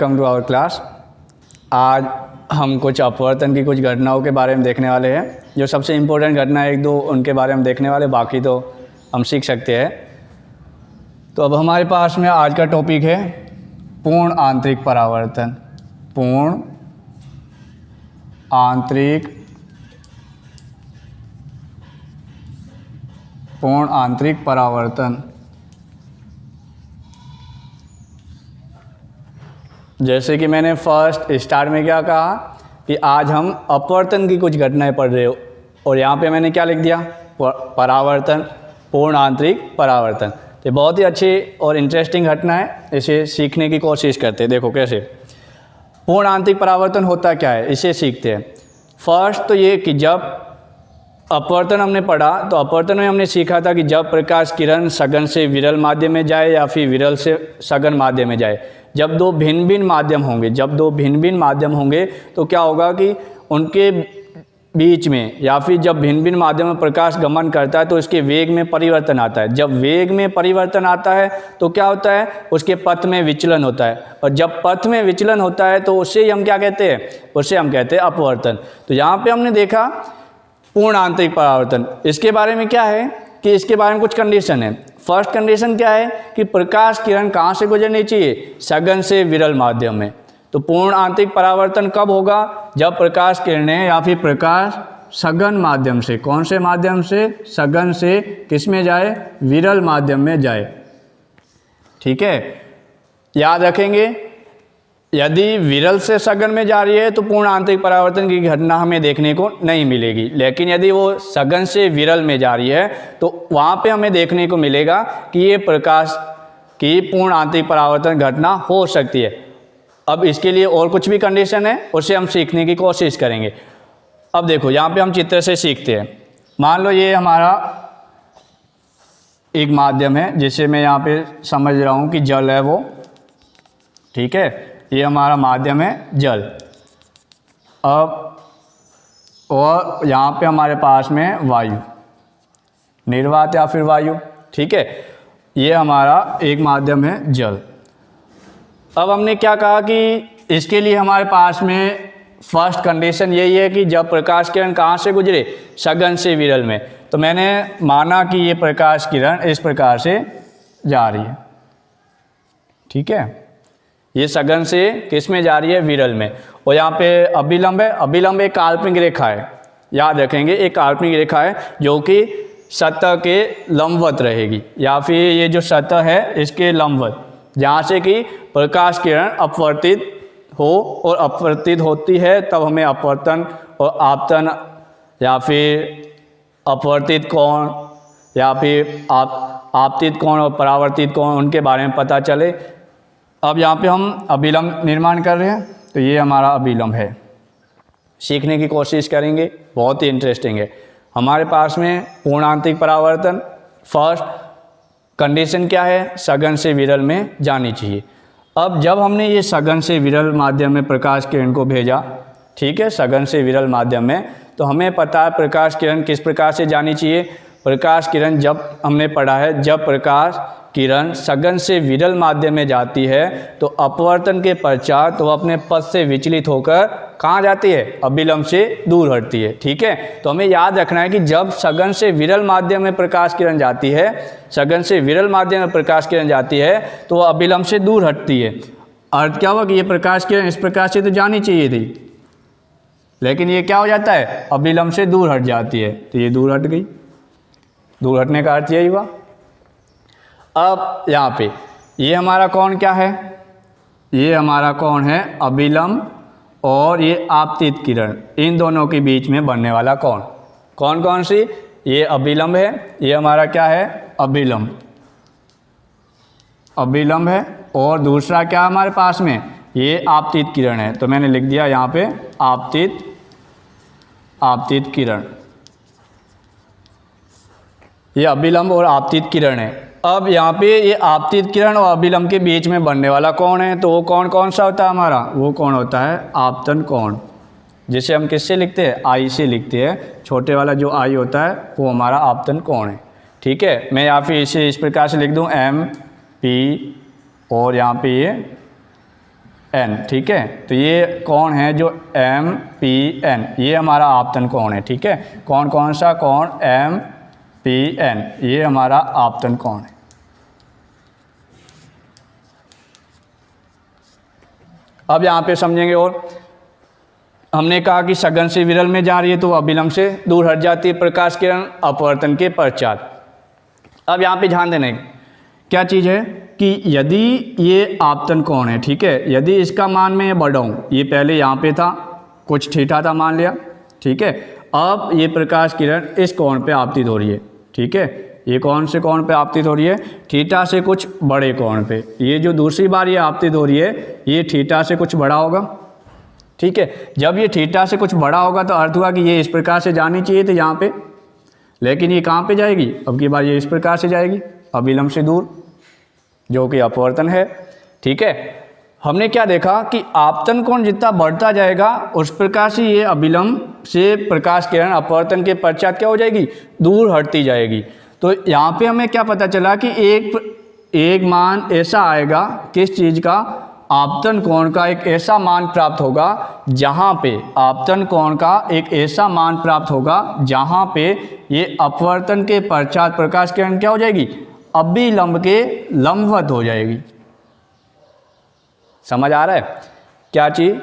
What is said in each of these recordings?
Welcome to our class. आज हम कुछ अपवर्तन की कुछ घटनाओं के बारे में देखने वाले हैं। जो सबसे इम्पोर्टेंट घटना है एक दो उनके बारे में देखने वाले, बाकी तो हम सीख सकते हैं। तो अब हमारे पास में आज का टॉपिक है पूर्ण आंतरिक परावर्तन। पूर्ण आंतरिक परावर्तन। जैसे कि मैंने फर्स्ट स्टार्ट में क्या कहा कि आज हम अपवर्तन की कुछ घटनाएं पढ़ रहे हो, और यहाँ पे मैंने क्या लिख दिया, परावर्तन, पूर्ण आंतरिक परावर्तन। तो बहुत ही अच्छी और इंटरेस्टिंग घटना है, इसे सीखने की कोशिश करते हैं। देखो कैसे पूर्ण आंतरिक परावर्तन होता क्या है, इसे सीखते हैं। फर्स्ट तो ये कि जब अपवर्तन हमने पढ़ा तो अपवर्तन में हमने सीखा था कि जब प्रकाश किरण सघन से विरल माध्यम में जाए या फिर विरल से सघन माध्यम में जाए, जब दो भिन्न भिन्न माध्यम होंगे तो क्या होगा कि उनके बीच में या फिर जब भिन्न भिन्न माध्यम में प्रकाश गमन करता है तो उसके वेग में परिवर्तन आता है। जब वेग में परिवर्तन आता है तो क्या होता है, उसके पथ में विचलन होता है, और जब पथ में विचलन होता है तो उससे हम क्या कहते हैं, उसे हम कहते हैं अपवर्तन। तो यहाँ पे हमने देखा पूर्ण आंतरिक परावर्तन। इसके बारे में क्या है कि इसके बारे में कुछ कंडीशन है। फर्स्ट कंडीशन क्या है कि प्रकाश किरण कहाँ से गुजरनी चाहिए, सघन से विरल माध्यम में। तो पूर्ण आंतरिक परावर्तन कब होगा, जब प्रकाश किरणें या फिर प्रकाश सघन माध्यम से, कौन से माध्यम से, सघन से किस में जाए, विरल माध्यम में जाए। ठीक है, याद रखेंगे। यदि विरल से सघन में जा रही है तो पूर्ण आंतरिक परावर्तन की घटना हमें देखने को नहीं मिलेगी, लेकिन यदि वो सघन से विरल में जा रही है तो वहाँ पे हमें देखने को मिलेगा कि ये प्रकाश की पूर्ण आंतरिक परावर्तन घटना हो सकती है। अब इसके लिए और कुछ भी कंडीशन है, उसे हम सीखने की कोशिश करेंगे। अब देखो यहाँ पे हम चित्र से सीखते हैं। मान लो ये हमारा एक माध्यम है जिसे मैं यहाँ पे समझ रहा हूँ कि जल है वो, ठीक है, ये हमारा माध्यम है जल। अब और यहाँ पे हमारे पास में वायु, निर्वात या फिर वायु, ठीक है, ये हमारा एक माध्यम है जल। अब हमने क्या कहा कि इसके लिए हमारे पास में फर्स्ट कंडीशन यही है कि जब प्रकाश किरण कहाँ से गुजरे, सघन से विरल में। तो मैंने माना कि ये प्रकाश किरण इस प्रकार से जा रही है, ठीक है, ये सघन से किस में जा रही है, विरल में। और यहाँ पे अभिलंब है, अभिलंब एक काल्पनिक रेखा है, याद रखेंगे, एक काल्पनिक रेखा है जो कि सतह के लंबवत रहेगी, या फिर ये जो सतह है इसके लंबवत, जहाँ से कि प्रकाश किरण अपवर्तित हो, और अपवर्तित होती है तब हमें अपवर्तन और आपतन या फिर अपवर्तित कोण या फिर आपतित कोण और परावर्तित कोण, उनके बारे में पता चले। अब यहाँ पे हम अभिलंब निर्माण कर रहे हैं, तो ये हमारा अभिलंब है। सीखने की कोशिश करेंगे, बहुत ही इंटरेस्टिंग है। हमारे पास में पूर्ण आंतरिक परावर्तन, फर्स्ट कंडीशन क्या है, सघन से विरल में जानी चाहिए। अब जब हमने ये सघन से विरल माध्यम में प्रकाश किरण को भेजा, ठीक है, सघन से विरल माध्यम में, तो हमें पता है प्रकाश किरण किस प्रकार से जानी चाहिए। प्रकाश किरण, जब हमने पढ़ा है, जब प्रकाश किरण सघन से विरल माध्यम में जाती है तो अपवर्तन के पश्चात वो अपने पथ से विचलित होकर कहाँ जाती है, अभिलंब से दूर हटती है। ठीक है, तो हमें याद रखना है कि जब सघन से विरल माध्यम में प्रकाश किरण जाती है, सघन से विरल माध्यम में प्रकाश किरण जाती है तो वह अभिलंब से दूर हटती है। अर्थ क्या हुआ कि ये प्रकाश किरण इस प्रकार से तो जानी चाहिए थी, लेकिन ये क्या हो जाता है, अभिलंब से दूर हट जाती है, तो ये दूर हट गई। दूर हटने का अर्थ यही हुआ। अब यहाँ पे ये हमारा कोण क्या है, ये हमारा कोण है अभिलंब, और ये आपतित किरण, इन दोनों के बीच में बनने वाला कोण कौन कौन सी, ये अभिलंब है, ये हमारा क्या है, अभिलंब, अभिलंब है, और दूसरा क्या हमारे पास में, ये आपतित किरण है। तो मैंने लिख दिया यहाँ पे आपतित किरण, ये अभिलंब और आपतित किरण है। अब यहाँ पे ये आपतित किरण और अभिलंब के बीच में बनने वाला कोण है, तो वो कोण कौन सा होता है हमारा, वो कोण होता है आपतन कोण, जिसे हम किससे लिखते हैं, आई से लिखते हैं। छोटे वाला जो आई होता है वो हमारा आपतन कोण है। ठीक है, मैं यहाँ पे इसे इस प्रकार से लिख दूँ, एम पी, और यहाँ पे ये एन, ठीक है। तो ये कोण है जो एम पी एन, ये हमारा आपतन कोण है, ठीक है। कौन सा कोण? एम पी एन, ये हमारा आपतन कोण है। अब यहाँ पे समझेंगे और हमने कहा कि सघन से विरल में जा रही है तो अभिलंब से दूर हट जाती है प्रकाश किरण अपवर्तन के पश्चात। अब यहाँ पे ध्यान देना है क्या चीज़ है कि यदि ये आपतन कोण है, ठीक है, यदि इसका मान मैं बढ़ाऊँ, ये पहले यहाँ पे था, कुछ थीटा था मान लिया, ठीक है। अब ये प्रकाश किरण इस कोण पे आपतित हो रही है, ठीक है। ये कौन से कोण पे आपतित हो रही है? थीटा से कुछ बड़े कोण पे। ये जो दूसरी बार ये आपतित हो रही है ये थीटा से कुछ बड़ा होगा, ठीक है। जब ये थीटा से कुछ बड़ा होगा तो अर्थ हुआ कि ये इस प्रकार से जानी चाहिए थी यहाँ पे, लेकिन ये कहाँ पे जाएगी? अब की बार ये इस प्रकार से जाएगी अभिलंब से दूर, जो कि अपवर्तन है, ठीक है। हमने क्या देखा कि आपतन कोण जितना बढ़ता जाएगा उस प्रकार से ये अभिलंब से प्रकाश किरण अपवर्तन के पश्चात क्या हो जाएगी? दूर हटती जाएगी। तो यहाँ पे हमें क्या पता चला कि एक मान ऐसा आएगा, किस चीज़ का? आपतन कोण का एक ऐसा मान प्राप्त होगा जहाँ पे आपतन कोण का एक ऐसा मान प्राप्त होगा जहाँ पे ये अपवर्तन के पश्चात प्रकाश किरण क्या हो जाएगी? अभिलंब के लंबवत हो जाएगी। समझ आ रहा है क्या चीज़?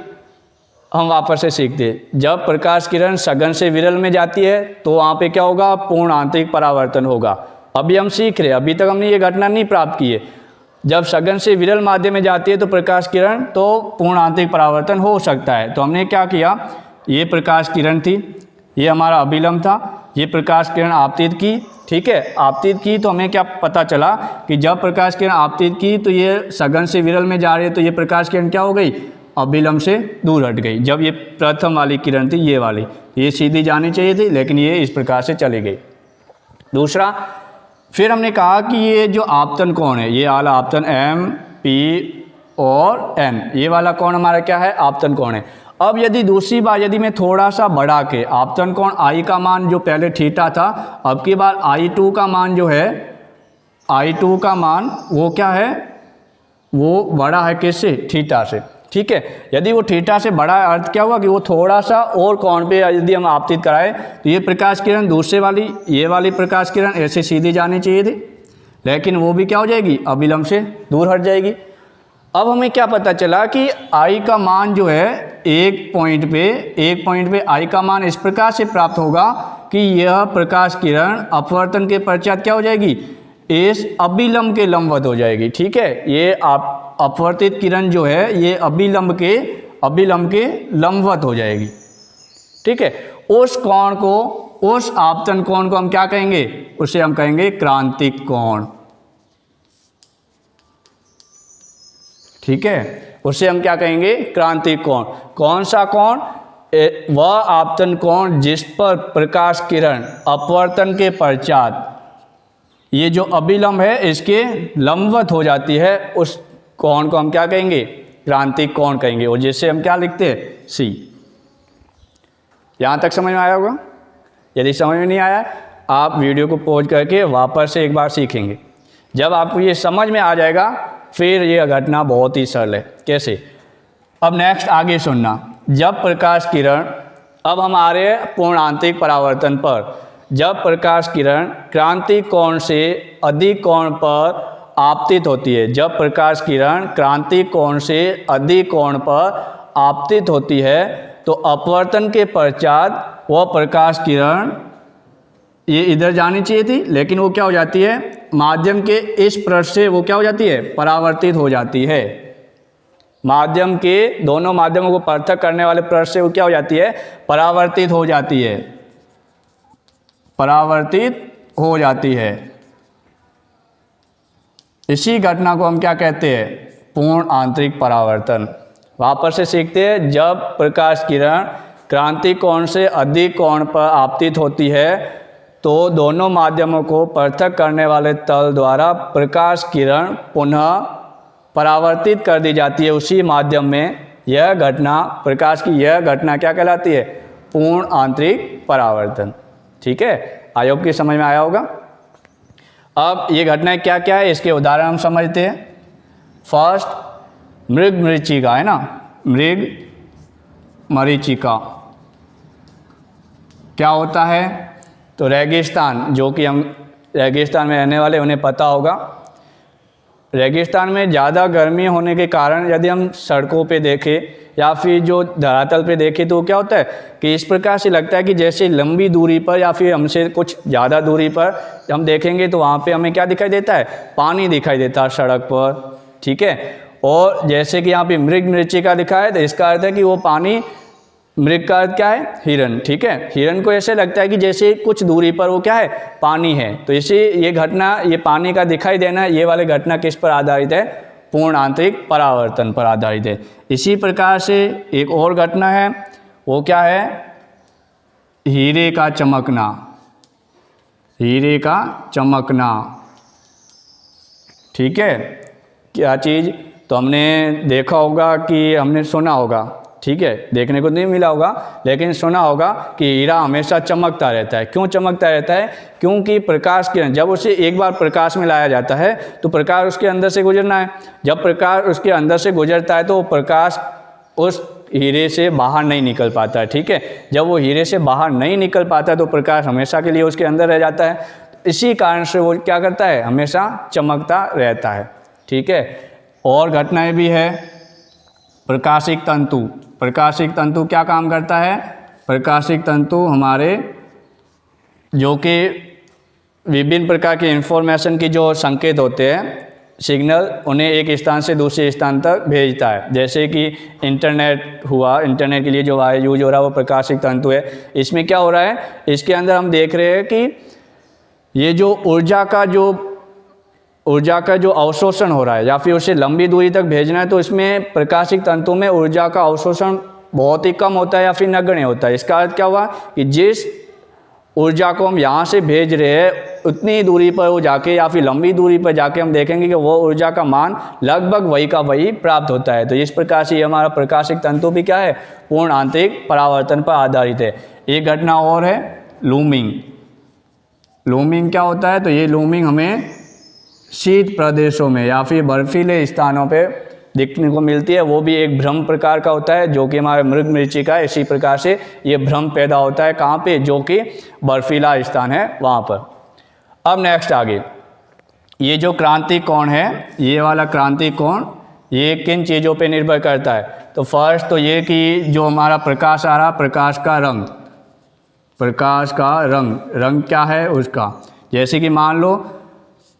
हम वापस से सीखते हैं। जब प्रकाश किरण सघन से विरल में जाती है तो वहाँ पे क्या होगा? पूर्ण आंतरिक परावर्तन होगा। अभी हम सीख रहे हैं, अभी तक हमने ये घटना नहीं प्राप्त की है। जब सघन से विरल माध्यम में जाती है तो प्रकाश किरण तो पूर्ण आंतरिक परावर्तन हो सकता है। तो हमने क्या किया, ये प्रकाश किरण थी, ये हमारा अभिलंब था, ये प्रकाश किरण आपतित की, ठीक है। आपतित की तो हमें क्या पता चला कि जब प्रकाश किरण आपतित की तो ये सघन से विरल में जा रही है तो ये प्रकाश किरण क्या हो गई? अभिलंब से दूर हट गई। जब ये प्रथम वाली किरण थी, ये वाली, ये सीधी जानी चाहिए थी, लेकिन ये इस प्रकार से चली गई। दूसरा, फिर हमने कहा कि ये जो आपतन कोण है, ये वाला आपतन एम पी और एन, ये वाला कोण हमारा क्या है? आपतन कोण है। अब यदि दूसरी बार यदि मैं थोड़ा सा बढ़ा के आपतन कोण आई का मान जो पहले थीटा था, अब की बार आई2 का मान जो है, आई2 का मान वो क्या है? वो बड़ा है किससे? थीटा से, ठीक है। यदि वो थीटा से बड़ा है, अर्थ क्या हुआ कि वो थोड़ा सा और कोण पे यदि हम आपतित कराएं तो ये प्रकाश किरण दूसरे वाली, ये वाली प्रकाश किरण ऐसे सीधी जानी चाहिए थी, लेकिन वो भी क्या हो जाएगी? अभिलंब से दूर हट जाएगी। अब हमें क्या पता चला कि आई का मान जो है एक पॉइंट पे आई का मान इस प्रकार से प्राप्त होगा कि यह प्रकाश किरण अपवर्तन के पश्चात क्या हो जाएगी? इस अभिलंब के लंबवत हो जाएगी, ठीक है। ये अपवर्तित किरण जो है ये अभिलंब के लंबवत हो जाएगी, ठीक है। उस कोण को, उस आपतन कोण को हम क्या कहेंगे? उसे हम कहेंगे क्रांतिक कोण, ठीक है। उसे हम क्या कहेंगे? क्रांतिक कोण। कौन सा कोण? वह आपतन कोण जिस पर प्रकाश किरण अपवर्तन के पश्चात ये जो अभिलंब है इसके लंबवत हो जाती है, उस कोण को हम क्या कहेंगे? क्रांतिक कोण कहेंगे। और जिससे हम क्या लिखते हैं? सी। यहाँ तक समझ में आया होगा? यदि समझ में नहीं आया आप वीडियो को पॉज करके वापस से एक बार सीखेंगे। जब आपको ये समझ में आ जाएगा फिर ये घटना बहुत ही सरल है। कैसे? अब नेक्स्ट आगे सुनना। जब प्रकाश किरण, अब हम आ रहे हैं पूर्ण आंतरिक परावर्तन पर। जब प्रकाश किरण क्रांतिक कोण से अधिक कोण पर आपतित होती है, जब प्रकाश किरण क्रांतिक कोण से अधिक कोण पर आपतित होती है तो अपवर्तन के पश्चात वह प्रकाश किरण ये इधर जानी चाहिए थी, लेकिन वो क्या हो जाती है? माध्यम के इस पृष्ठ से वो क्या हो जाती है? परावर्तित हो जाती है। माध्यम के दोनों माध्यमों को पृथक करने वाले पृष्ठ से वो क्या हो जाती है? परावर्तित हो जाती है, परावर्तित हो जाती है। इसी घटना को हम क्या कहते हैं? पूर्ण आंतरिक परावर्तन। वापस से सीखते हैं। जब प्रकाश किरण क्रांतिक कोण से अधिक कोण पर आपतित होती है तो दोनों माध्यमों को पृथक करने वाले तल द्वारा प्रकाश किरण पुनः परावर्तित कर दी जाती है उसी माध्यम में। यह घटना, प्रकाश की यह घटना क्या कहलाती है? पूर्ण आंतरिक परावर्तन, ठीक है। आई होप की समझ में आया होगा। अब ये घटनाएं क्या क्या है इसके उदाहरण हम समझते हैं। फर्स्ट, मृग मरीचिका है ना, मृग मरीचिका क्या होता है? तो रेगिस्तान, जो कि हम रेगिस्तान में रहने वाले उन्हें पता होगा। रेगिस्तान में ज़्यादा गर्मी होने के कारण यदि हम सड़कों पे देखें या फिर जो धरातल पे देखें तो क्या होता है कि इस प्रकार से लगता है कि जैसे लंबी दूरी पर या फिर हमसे कुछ ज़्यादा दूरी पर हम देखेंगे तो वहाँ पे हमें क्या दिखाई देता है? पानी दिखाई देता है सड़क पर, ठीक है। और जैसे कि यहाँ पे मृग मरीचिका लिखा है तो इसका अर्थ है कि वो पानी, मृग का अर्थ क्या है? हिरन, ठीक है। हिरन को ऐसे लगता है कि जैसे कुछ दूरी पर वो क्या है? पानी है। तो इसी ये घटना, ये पानी का दिखाई देना, ये वाली घटना किस पर आधारित है? पूर्ण आंतरिक परावर्तन पर आधारित है। इसी प्रकार से एक और घटना है, वो क्या है? हीरे का चमकना, हीरे का चमकना, ठीक है। क्या चीज़? तो हमने देखा होगा कि हमने सुना होगा, ठीक है, देखने को नहीं मिला होगा लेकिन सुना होगा कि हीरा हमेशा चमकता रहता है। क्यों चमकता रहता है? क्योंकि प्रकाश किरण जब उसे एक बार प्रकाश में लाया जाता है तो प्रकाश उसके अंदर से गुजरना है। जब प्रकाश उसके अंदर से गुजरता है तो प्रकाश उस हीरे से बाहर नहीं निकल पाता है, ठीक है। जब वो हीरे से बाहर नहीं निकल पाता है तो प्रकाश हमेशा के लिए उसके अंदर रह जाता है। इसी कारण से वो क्या करता है? हमेशा चमकता रहता है, ठीक है। और घटनाएँ भी है। प्रकाशिक तंतु, प्रकाशिक तंतु क्या काम करता है? प्रकाशिक तंतु हमारे जो कि विभिन्न प्रकार के इंफॉर्मेशन की जो संकेत होते हैं, सिग्नल, उन्हें एक स्थान से दूसरे स्थान तक भेजता है। जैसे कि इंटरनेट हुआ, इंटरनेट के लिए जो यूज हो रहा है वो प्रकाशिक तंतु है। इसमें क्या हो रहा है? इसके अंदर हम देख रहे हैं कि ये जो ऊर्जा का जो अवशोषण हो रहा है या फिर उसे लंबी दूरी तक भेजना है तो इसमें प्रकाशिक तंतु में ऊर्जा का अवशोषण बहुत ही कम होता है या फिर नगण्य होता है। इसका अर्थ क्या हुआ कि जिस ऊर्जा को हम यहाँ से भेज रहे हैं उतनी दूरी पर वो जाके या फिर लंबी दूरी पर जाके हम देखेंगे कि वो ऊर्जा का मान लगभग वही का वही प्राप्त होता है। तो इस प्रकार से ये हमारा प्रकाशिक तंतु भी क्या है? पूर्ण आंतरिक परावर्तन पर आधारित है। एक घटना और है लूमिंग। लूमिंग क्या होता है? तो ये लूमिंग हमें शीत प्रदेशों में या फिर बर्फीले स्थानों पे देखने को मिलती है। वो भी एक भ्रम प्रकार का होता है जो कि हमारे मृग मरीचिका है। इसी प्रकार से ये भ्रम पैदा होता है कहाँ पे? जो कि बर्फीला स्थान है वहाँ पर। अब नेक्स्ट आगे, ये जो क्रांति कोण है, ये वाला क्रांति कोण, ये किन चीज़ों पे निर्भर करता है? तो फर्स्ट तो ये कि जो हमारा प्रकाश आ रहा, प्रकाश का रंग, प्रकाश का रंग क्या है उसका। जैसे कि मान लो,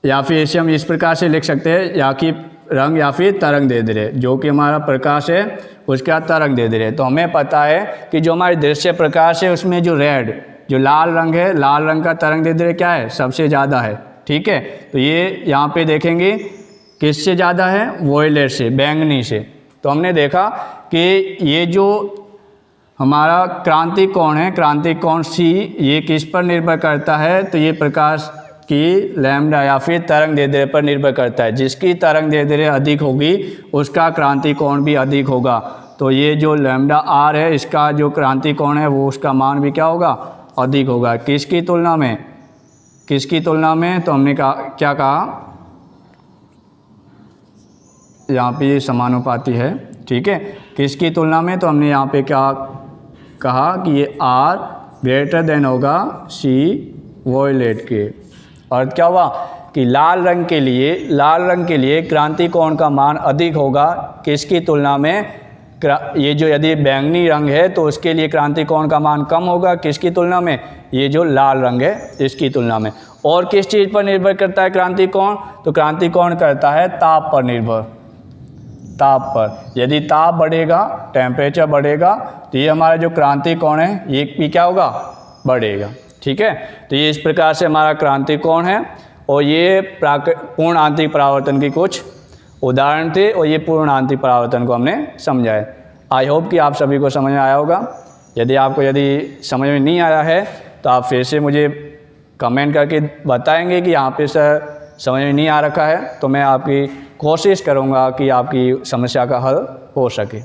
या फिर इसे हम इस प्रकार से लिख सकते हैं, या कि रंग या फिर तरंग दे दे रहे, जो कि हमारा प्रकाश है उसका तरंग दे दे रहे। तो हमें पता है कि जो हमारी दृश्य प्रकाश है उसमें जो रेड, जो लाल रंग है, लाल रंग का तरंग दे दे रहे क्या है? सबसे ज़्यादा है, ठीक है। तो ये यहाँ पे देखेंगे किससे ज़्यादा है? वोयलेट से, बैंगनी से। तो हमने देखा कि ये जो हमारा क्रांति कोण है, क्रांति कोण सी, ये किस पर निर्भर करता है? तो ये प्रकाश की लैम्डा या फिर तरंग दैर्ध्य पर निर्भर करता है। जिसकी तरंग दैर्ध्य अधिक होगी उसका क्रांति कोण भी अधिक होगा। तो ये जो लैम्डा आर है, इसका जो क्रांति कोण है वो उसका मान भी क्या होगा? अधिक होगा। किसकी तुलना में? किसकी तुलना में? तो हमने कहा, क्या कहा? यहाँ पे ये समानुपाती है, ठीक है। किसकी तुलना में? तो हमने यहाँ पे क्या कहा कि ये आर ग्रेटर देन होगा सी वोयलेट के। अर्थ क्या हुआ कि लाल रंग के लिए क्रांति कोण का मान अधिक होगा। किसकी तुलना में? ये जो यदि बैंगनी रंग है तो उसके लिए क्रांति कोण का मान कम होगा। किसकी तुलना में? ये जो लाल रंग है इसकी तुलना में। और किस चीज़ पर निर्भर करता है क्रांति कोण? तो क्रांति कोण करता है ताप पर निर्भर, ताप पर। यदि ताप बढ़ेगा, टेम्परेचर बढ़ेगा, तो ये हमारा जो क्रांति कोण है ये भी क्या होगा? बढ़ेगा, ठीक है। तो ये इस प्रकार से हमारा क्रांति कोण है। और ये पूर्ण आंतरिक परावर्तन की कुछ उदाहरण थे और ये पूर्ण आंतरिक परावर्तन को हमने समझाया। आई होप कि आप सभी को समझ में आया होगा। यदि समझ में नहीं आया है तो आप फिर से मुझे कमेंट करके बताएंगे कि यहाँ पे सर समझ में नहीं आ रखा है, तो मैं आपकी कोशिश करूँगा कि आपकी समस्या का हल हो सके।